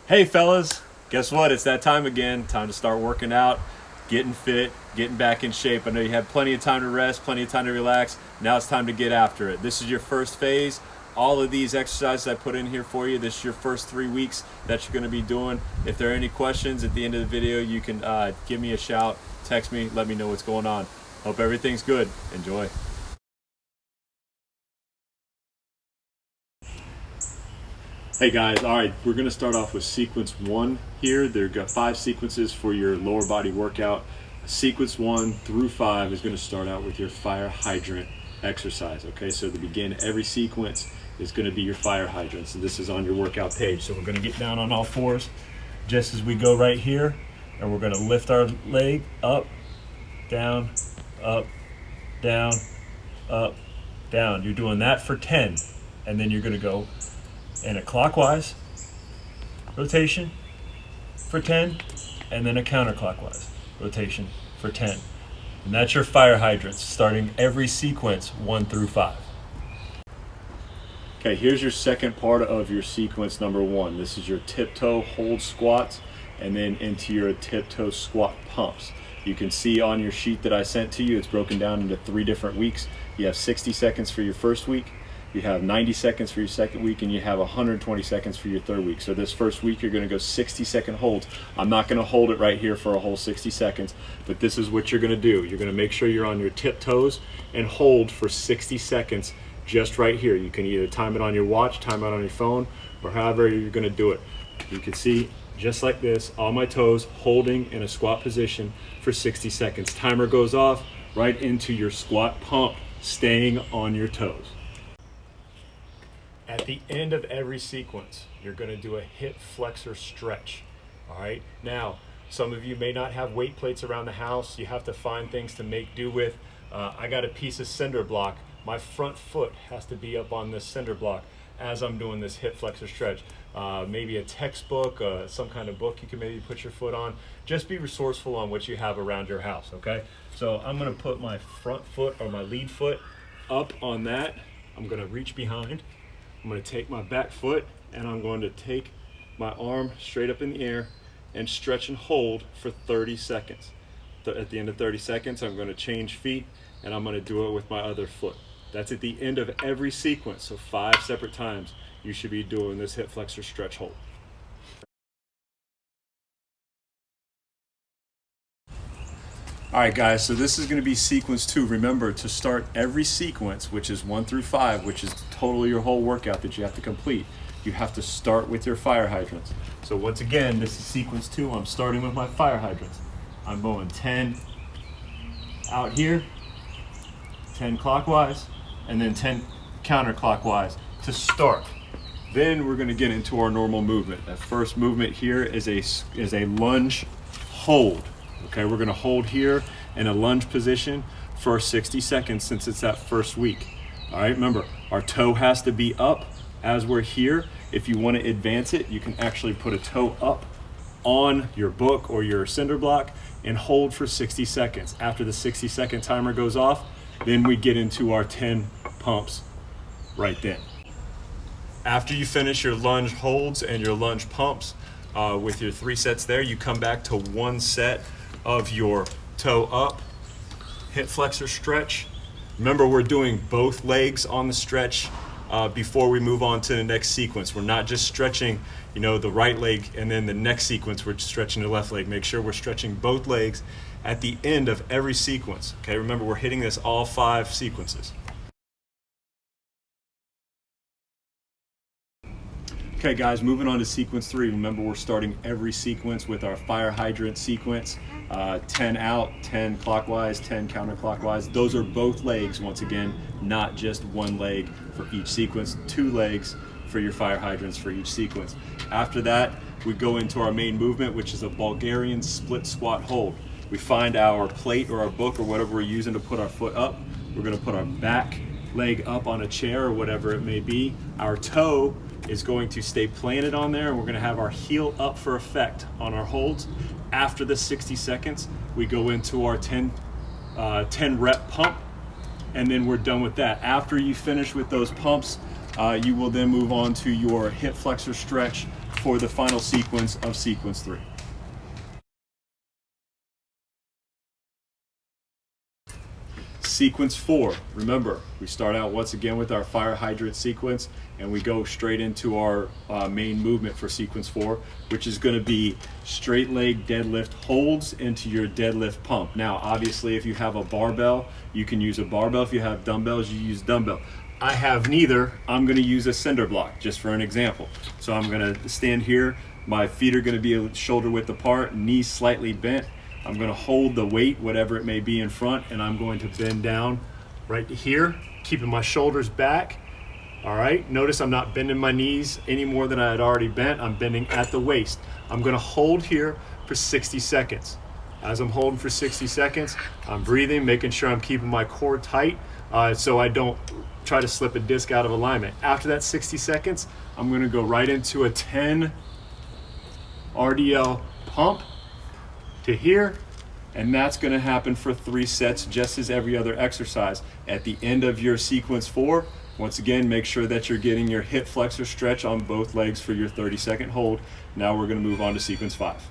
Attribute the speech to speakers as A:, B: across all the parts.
A: Hey fellas, guess what? It's that time again. Time to start working out, getting fit, getting back in shape. I know you had plenty of time to rest, plenty of time to relax. Now it's time to get after it. This is your first phase. All of these exercises I put in here for you, this is your first 3 weeks that you're going to be doing. If there are any questions at the end of the video, you can give me a shout, text me, let me know what's going on. Hope everything's good. Enjoy. Hey guys, all right, we're gonna start off with sequence 1 here. There got 5 sequences for your lower body workout. Sequence 1 through 5 is gonna start out with your fire hydrant exercise, okay? So to begin every sequence is gonna be your fire hydrant. So this is on your workout page. So we're gonna get down on all fours just as we go right here, and we're gonna lift our leg up, down, up, down, up, down. You're doing that for 10, and then you're gonna go in a clockwise rotation for 10, and then a counterclockwise rotation for 10. And that's your fire hydrants, starting every sequence 1 through 5. Okay, here's your second part of your sequence number 1. This is your tiptoe hold squats, and then into your tiptoe squat pumps. You can see on your sheet that I sent to you, it's broken down into 3 different weeks. You have 60 seconds for your first week, you have 90 seconds for your second week, and you have 120 seconds for your third week. So this first week you're gonna go 60-second holds. I'm not gonna hold it right here for a whole 60 seconds, but this is what you're gonna do. You're gonna make sure you're on your tiptoes and hold for 60 seconds just right here. You can either time it on your watch, time it on your phone, or however you're gonna do it. You can see just like this, on my toes, holding in a squat position for 60 seconds. Timer goes off, right into your squat pump, staying on your toes. At the end of every sequence, you're going to do a hip flexor stretch. All right. Now, some of you may not have weight plates around the house. You have to find things to make do with. I got a piece of cinder block. My front foot has to be up on this cinder block as I'm doing this hip flexor stretch. Maybe a textbook, some kind of book you can maybe put your foot on. Just be resourceful on what you have around your house. Okay. So I'm going to put my front foot or my lead foot up on that. I'm going to reach behind. I'm going to take my back foot and I'm going to take my arm straight up in the air and stretch and hold for 30 seconds. At the end of 30 seconds, I'm going to change feet and I'm going to do it with my other foot. That's at the end of every sequence. So 5 separate times you should be doing this hip flexor stretch hold. All right guys, so this is going to be sequence 2. Remember to start every sequence, which is 1 through 5, which is totally your whole workout that you have to complete. You have to start with your fire hydrants. So once again, this is sequence 2. I'm starting with my fire hydrants. I'm going 10 out here, 10 clockwise, and then 10 counterclockwise to start. Then we're going to get into our normal movement. That first movement here is a lunge hold. Okay, we're going to hold here in a lunge position for 60 seconds since it's that first week. All right, remember, our toe has to be up as we're here. If you want to advance it, you can actually put a toe up on your book or your cinder block and hold for 60 seconds. After the 60-second timer goes off, then we get into our 10 pumps right then. After you finish your lunge holds and your lunge pumps with your 3 sets there, you come back to 1 set of your toe up, hip flexor stretch. Remember, we're doing both legs on the stretch before we move on to the next sequence. We're not just stretching, the right leg and then the next sequence we're stretching the left leg. Make sure we're stretching both legs at the end of every sequence. Okay, remember we're hitting this all 5 sequences. Okay guys, moving on to sequence 3. Remember, we're starting every sequence with our fire hydrant sequence. 10 out, 10 clockwise, 10 counterclockwise. Those are both legs, once again, not just 1 leg for each sequence, 2 legs for your fire hydrants for each sequence. After that, we go into our main movement, which is a Bulgarian split squat hold. We find our plate or our book or whatever we're using to put our foot up. We're gonna put our back leg up on a chair or whatever it may be. Our toe is going to stay planted on there, and we're going to have our heel up for effect on our holds. After the 60 seconds, we go into our 10 rep pump, and then we're done with that. After you finish with those pumps, you will then move on to your hip flexor stretch for the final sequence of sequence 3. Sequence 4, remember, we start out once again with our fire hydrant sequence, and we go straight into our main movement for sequence 4, which is going to be straight leg deadlift holds into your deadlift pump. Now, obviously, if you have a barbell, you can use a barbell. If you have dumbbells, you use dumbbell. I have neither. I'm going to use a cinder block, just for an example. So I'm going to stand here. My feet are going to be shoulder width apart, knees slightly bent. I'm going to hold the weight, whatever it may be, in front, and I'm going to bend down right here, keeping my shoulders back. All right, notice I'm not bending my knees any more than I had already bent. I'm bending at the waist. I'm going to hold here for 60 seconds. As I'm holding for 60 seconds, I'm breathing, making sure I'm keeping my core tight so I don't try to slip a disc out of alignment. After that 60 seconds, I'm going to go right into a 10 RDL pump to here, and that's going to happen for 3 sets, just as every other exercise. At the end of your sequence 4, once again, make sure that you're getting your hip flexor stretch on both legs for your 30-second hold. Now we're going to move on to sequence 5.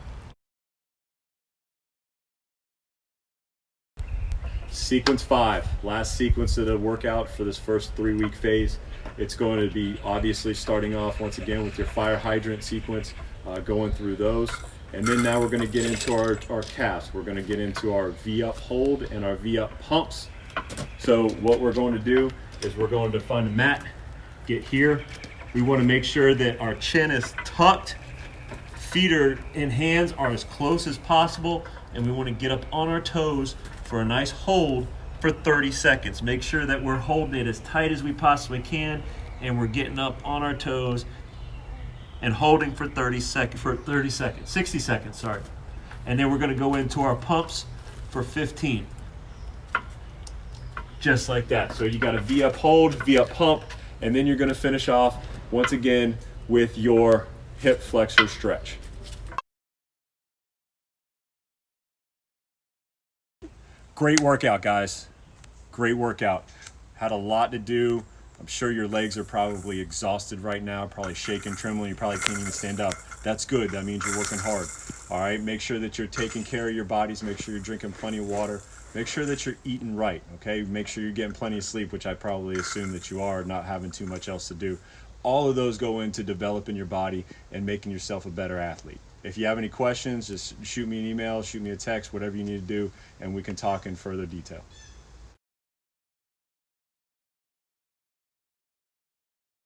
A: Sequence 5, last sequence of the workout for this first 3-week phase. It's going to be obviously starting off once again with your fire hydrant sequence, going through those. And then now we're going to get into our calves. We're going to get into our V-up hold and our V-up pumps. So what we're going to do is we're going to find a mat, get here. We want to make sure that our chin is tucked, feet and hands are as close as possible, and we want to get up on our toes for a nice hold for 30 seconds. Make sure that we're holding it as tight as we possibly can, and we're getting up on our toes and holding for 60 seconds, sorry. And then we're going to go into our pumps for 15. Just like that. So you got a V-up hold, V-up pump, and then you're going to finish off once again with your hip flexor stretch. Great workout, guys. Great workout. Had a lot to do. I'm sure your legs are probably exhausted right now, probably shaking, trembling. You probably can't even stand up. That's good. That means you're working hard. All right. Make sure that you're taking care of your bodies. Make sure you're drinking plenty of water. Make sure that you're eating right. Okay. Make sure you're getting plenty of sleep, which I probably assume that you are, not having too much else to do. All of those go into developing your body and making yourself a better athlete. If you have any questions, just shoot me an email, shoot me a text, whatever you need to do, and we can talk in further detail.